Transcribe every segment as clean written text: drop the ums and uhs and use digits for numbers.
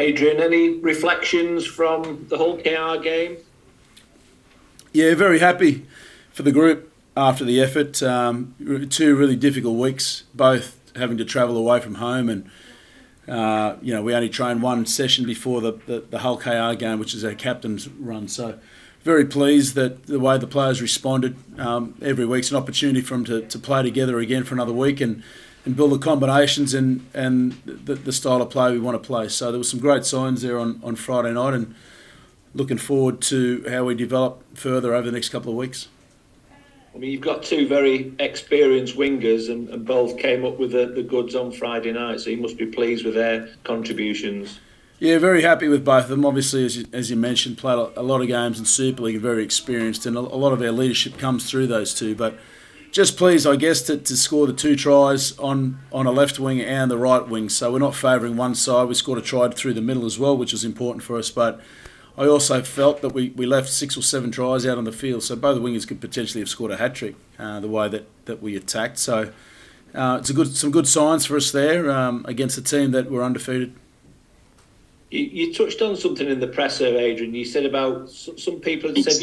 Adrian, any reflections from the Hull KR game? Yeah, very happy for the group after the effort. 2 really difficult weeks, both having to travel away from home, and we only trained 1 session before the Hull KR game, which is our captain's run. So very pleased that the way the players responded. Every week's an opportunity for them to play together again for another week and build the combinations and the style of play we want to play. So there were some great signs there on Friday night, and looking forward to how we develop further over the next couple of weeks. I mean, you've got 2 very experienced wingers, and both came up with the goods on Friday night, so you must be pleased with their contributions. Yeah, very happy with both of them. Obviously, as you mentioned, played a lot of games in Super League and very experienced, and a lot of our leadership comes through those 2. But just pleased, I guess, to score the 2 tries on a left wing and the right wing. So we're not favouring one side. We scored a try through the middle as well, which was important for us. But I also felt that we left 6 or 7 tries out on the field, so both wingers could potentially have scored a hat-trick the way that we attacked. So it's some good signs for us there against a team that were undefeated. You touched on something in the presser, Adrian. You said about some people had said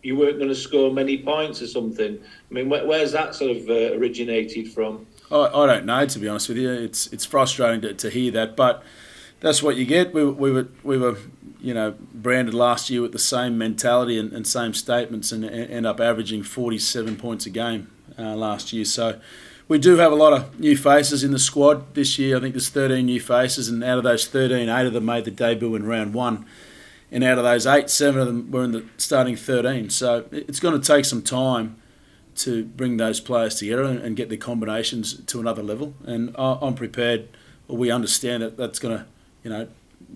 you weren't going to score many points or something. I mean, where's that sort of originated from? I don't know, to be honest with you. It's frustrating to hear that, but that's what you get. We were branded last year with the same mentality and same statements, and end up averaging 47 points a game last year. So we do have a lot of new faces in the squad this year. I think there's 13 new faces, and out of those 13, 8 of them made the debut in round 1. And out of those 8, 7 of them were in the starting 13. So it's going to take some time to bring those players together and get their combinations to another level. And I'm prepared, or we understand that that's going to,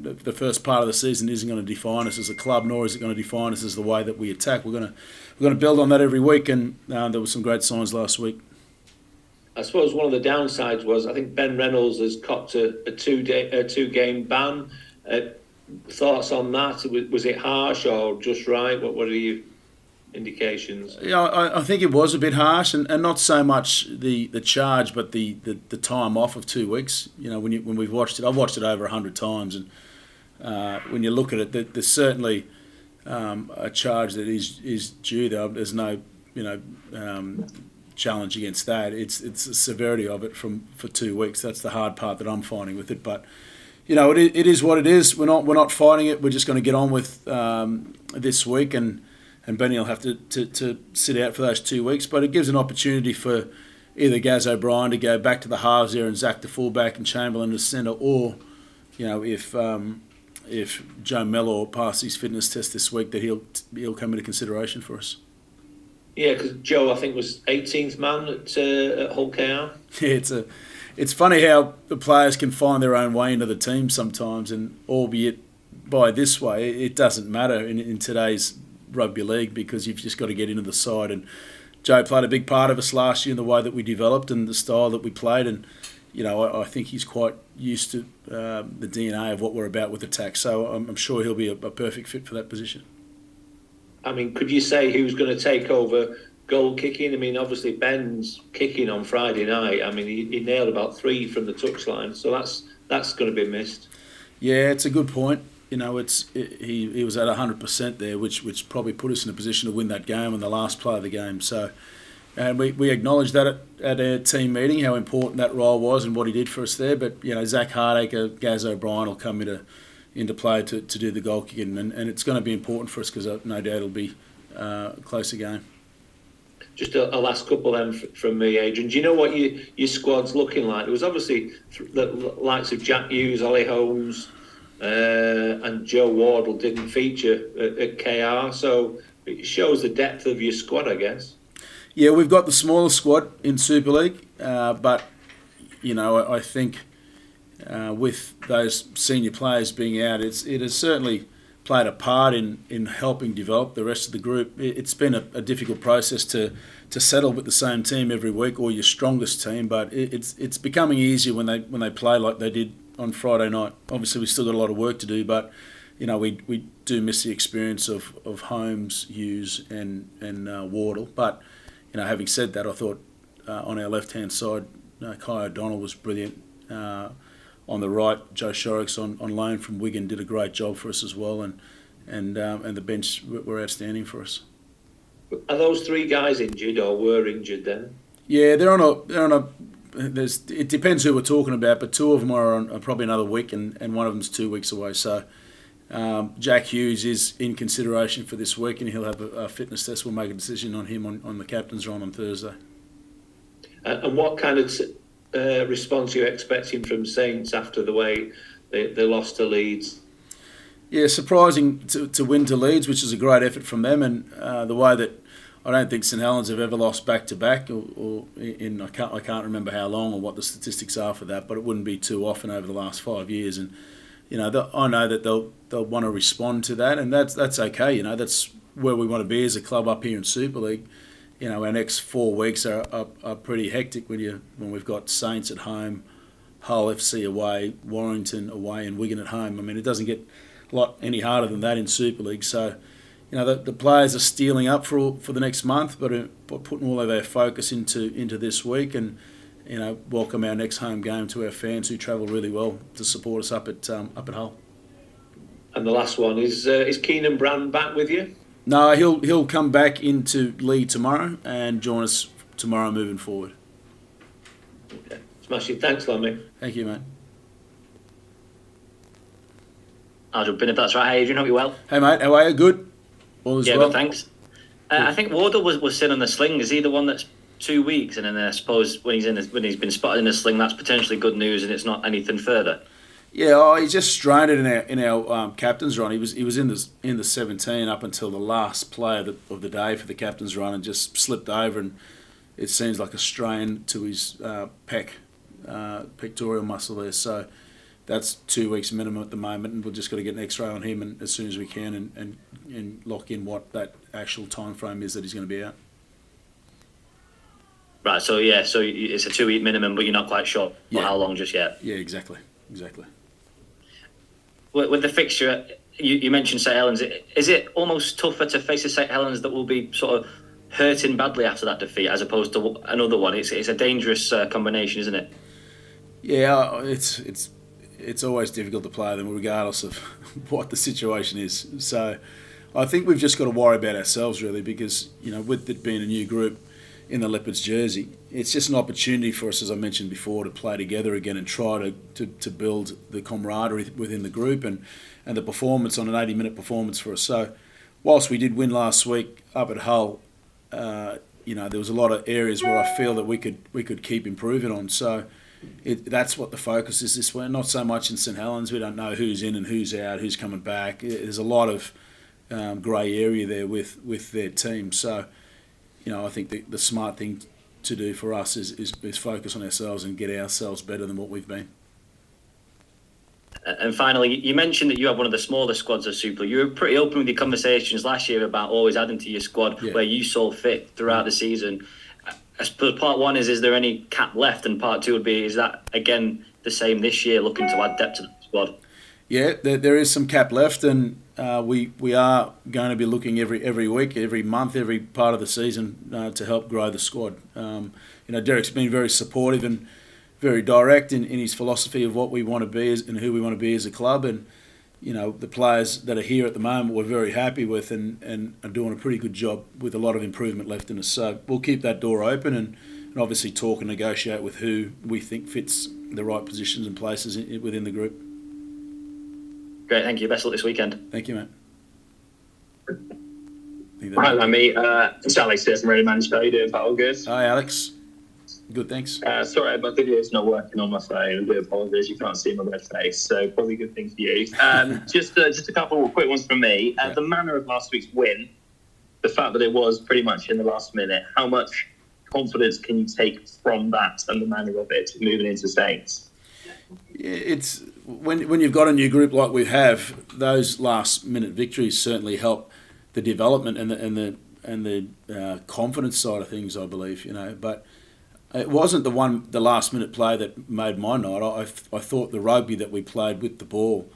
the first part of the season isn't going to define us as a club, nor is it going to define us as the way that we attack. We're going to build on that every week, and there were some great signs last week. I suppose one of the downsides was I think Ben Reynolds has copped a 2-game ban. Thoughts on that? Was it harsh or just right? What are your indications? Yeah, I think it was a bit harsh, and not so much the charge, but the time off of 2 weeks. When we've watched it, I've watched it over 100 times, and when you look at it, there's certainly a charge that is due. There's no challenge against that. It's the severity of it for 2 weeks. That's the hard part that I'm finding with it, but. It is what it is. We're not fighting it. We're just going to get on with this week, and Benny will have to sit out for those 2 weeks. But it gives an opportunity for either Gaz O'Brien to go back to the halves there and Zach the fullback and Chamberlain to centre, or if Joe Mellor passes his fitness test this week, that he'll come into consideration for us. Yeah, because Joe, I think, was 18th man at Hull KR. Yeah, it's funny how the players can find their own way into the team sometimes, and albeit by this way, it doesn't matter in today's rugby league, because you've just got to get into the side. And Joe played a big part of us last year in the way that we developed and the style that we played, and I think he's quite used to the DNA of what we're about with attack. So I'm sure he'll be a perfect fit for that position. I mean, could you say who's going to take over goal kicking? I mean, obviously Ben's kicking on Friday night. I mean, he nailed about 3 from the touchline, so that's going to be missed. Yeah, it's a good point. He was at 100% there, which probably put us in a position to win that game on the last play of the game. So, and we acknowledged that at our team meeting, how important that role was and what he did for us there. But Zach Hardacre, Gaz O'Brien will come into play to do the goal kicking, and it's going to be important for us, because no doubt it'll be a closer game. Just a last couple then from me, Adrian. Do you know what your squad's looking like? It was obviously the likes of Jack Hughes, Ollie Holmes, and Joe Wardle didn't feature at KR, so it shows the depth of your squad, I guess. Yeah, we've got the smallest squad in Super League, but I think with those senior players being out, it has certainly played a part in helping develop the rest of the group. It's been a difficult process to settle with the same team every week, or your strongest team, but it's becoming easier when they play like they did on Friday night. Obviously, we've still got a lot of work to do, but we do miss the experience of Holmes, Hughes, and Wardle. But having said that, I thought on our left hand side, Kai O'Donnell was brilliant. on the right, Joe Shorrock's on loan from Wigan, did a great job for us as well, and the bench were outstanding for us. Are those 3 guys injured or were injured then? Yeah, they're on a. It depends who we're talking about, but 2 of them are on probably another week, and one of them's 2 weeks away. So Jack Hughes is in consideration for this week, and he'll have a fitness test. We'll make a decision on him on the captain's run on Thursday. And what kind of response are you expecting from Saints after the way they lost to Leeds? Yeah, surprising to win to Leeds, which is a great effort from them, and the way that I don't think St Helens have ever lost back to back, or in I can't remember how long or what the statistics are for that, but it wouldn't be too often over the last 5 years. And I know that they'll want to respond to that, and that's okay. That's where we want to be as a club up here in Super League. Our next 4 weeks are pretty hectic when we've got Saints at home, Hull FC away, Warrington away, and Wigan at home. I mean, it doesn't get a lot any harder than that in Super League. So, the players are steeling up for the next month, but putting all of our focus into this week, and welcome our next home game to our fans who travel really well to support us up at Hull. And the last one is Keenan Brand back with you? No, he'll come back into Leigh tomorrow and join us tomorrow moving forward. Okay, smashing. Thanks, Lammy. Thank you, mate. I'll jump in if that's right. Hey, Adrian, hope you're well. Hey, mate, how are you? Good? All is well? Yeah, good, thanks. I think Wardle was sitting on the sling. Is he the one that's 2 weeks? And then I suppose when he's been spotted in the sling, that's potentially good news, and it's not anything further. Yeah, he just strained it in our captain's run. He was in the 17 up until the last play of the day for the captain's run, and just slipped over, and it seems like a strain to his pectoral muscle there. So that's 2 weeks minimum at the moment, and we've just got to get an X-ray on him and as soon as we can, and lock in what that actual time frame is that he's going to be out. Right. So it's a 2 week minimum, but you're not quite sure how long just yet. Yeah, exactly. With the fixture, you mentioned St Helens. Is it almost tougher to face a St Helens that will be sort of hurting badly after that defeat, as opposed to another one? It's a dangerous combination, isn't it? Yeah, it's always difficult to play them, regardless of what the situation is. So I think we've just got to worry about ourselves, really, because with it being a new group in the Leopards jersey, it's just an opportunity for us, as I mentioned before, to play together again and try to build the camaraderie within the group and the performance on an 80-minute performance for us. So whilst we did win last week up at Hull, there was a lot of areas where I feel that we could keep improving on. So that's what the focus is this week. Not so much in St Helens. We don't know who's in and who's out, who's coming back. There's a lot of grey area there with their team. So I think the smart thing to do for us is focus on ourselves and get ourselves better than what we've been. And finally, you mentioned that you have one of the smaller squads of Super League. You were pretty open with your conversations last year about always adding to your squad where you saw fit throughout the season. I suppose part one is there any cap left? And part two would be, is that, again, the same this year, looking to add depth to the squad? Yeah, there is some cap left, and we are going to be looking every week, every month, every part of the season to help grow the squad. Derek's been very supportive and very direct in his philosophy of what we want to be and who we want to be as a club, and the players that are here at the moment we're very happy with and are doing a pretty good job with a lot of improvement left in us. So we'll keep that door open and obviously talk and negotiate with who we think fits the right positions and places within the group. Great, thank you. Best of luck this weekend. Thank you, mate. Hi, Lammy. It's Alex here from Ready Managed. How are you doing, pal? All good? Hi, Alex. Good, thanks. Sorry, my video's not working on my phone. I do apologise. You can't see my red face, so probably a good thing for you. Just a couple of quick ones from me. The manner of last week's win, the fact that it was pretty much in the last minute, how much confidence can you take from that and the manner of it moving into Saints? Yeah, it's when you've got a new group like we have, those last minute victories certainly help the development and the confidence side of things, I believe. But it wasn't the last minute play that made my night. I thought the rugby that we played with the ball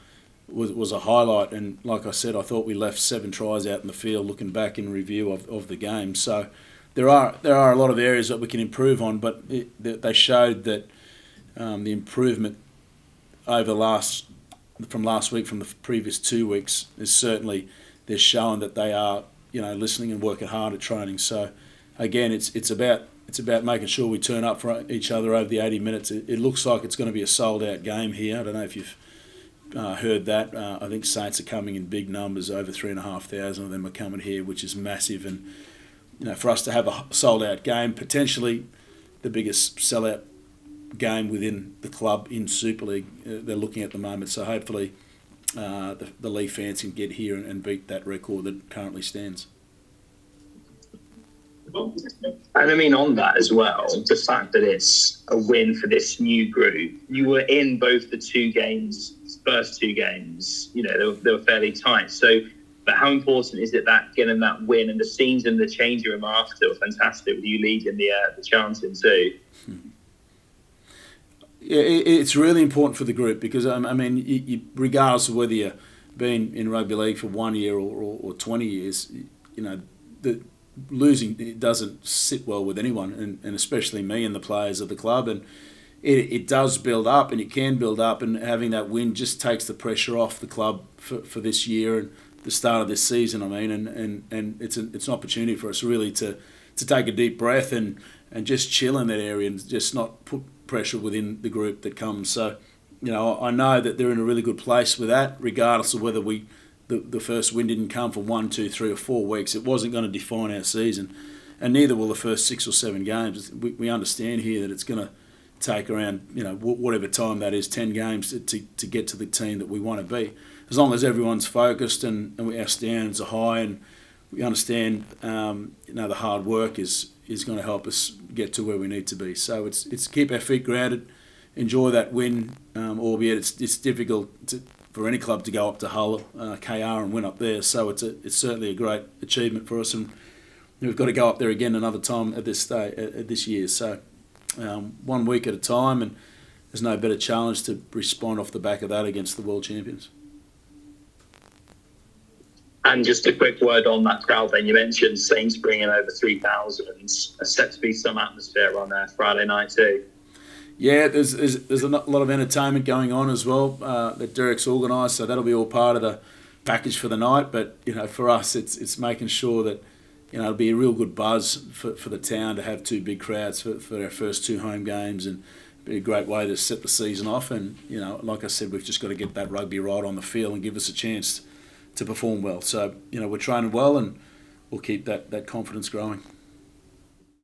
was a highlight, and like I said, I thought we left 7 tries out in the field looking back in review of the game. So there are a lot of areas that we can improve on, but they showed that the improvement from last week, from the previous 2 weeks, is certainly they're showing that they are, listening and working hard at training. So, again, it's about making sure we turn up for each other over the 80 minutes. It looks like it's going to be a sold-out game here. I don't know if you've heard that. I think Saints are coming in big numbers. Over 3,500 of them are coming here, which is massive. And for us to have a sold-out game, potentially the biggest sell-out game within the club in Super League, they're looking at the moment. So hopefully the Leigh fans can get here and beat that record that currently stands. And I mean, on that as well, the fact that it's a win for this new group, you were in both the first two games, they were fairly tight. So, but how important is it that getting that win, and the scenes in the changing room after were fantastic with you leading the chanting too? Yeah, it's really important for the group because, regardless of whether you've been in rugby league for 1 year or 20 years, the losing, it doesn't sit well with anyone, and especially me and the players of the club. And it does build up, and it can build up, and having that win just takes the pressure off the club for this year and the start of this season. And it's an opportunity for us really to take a deep breath and just chill in that area and just not put pressure within the group that comes. So, I know that they're in a really good place with that, regardless of whether the first win didn't come for 1, 2, 3 or 4 weeks. It wasn't going to define our season, and neither will the first 6 or 7 games. We understand here that it's going to take around, whatever time that is, 10 games to get to the team that we want to be. As long as everyone's focused and our standards are high, and we understand, the hard work is going to help us get to where we need to be. So it's keep our feet grounded, enjoy that win, albeit it's difficult for any club to go up to Hull, KR, and win up there. So it's certainly a great achievement for us, and we've got to go up there again another time at this year. So 1 week at a time, and there's no better challenge to respond off the back of that against the world champions. And just a quick word on that crowd then. You mentioned Saints bringing over 3,000. There's set to be some atmosphere on Friday night too. Yeah, there's a lot of entertainment going on as well that Derek's organised, so that'll be all part of the package for the night. But for us, it's making sure that it'll be a real good buzz for the town to have 2 big crowds for our first 2 home games, and be a great way to set the season off. And like I said, we've just got to get that rugby right on the field and give us a chance to perform well. So we're training well, and we'll keep that confidence growing.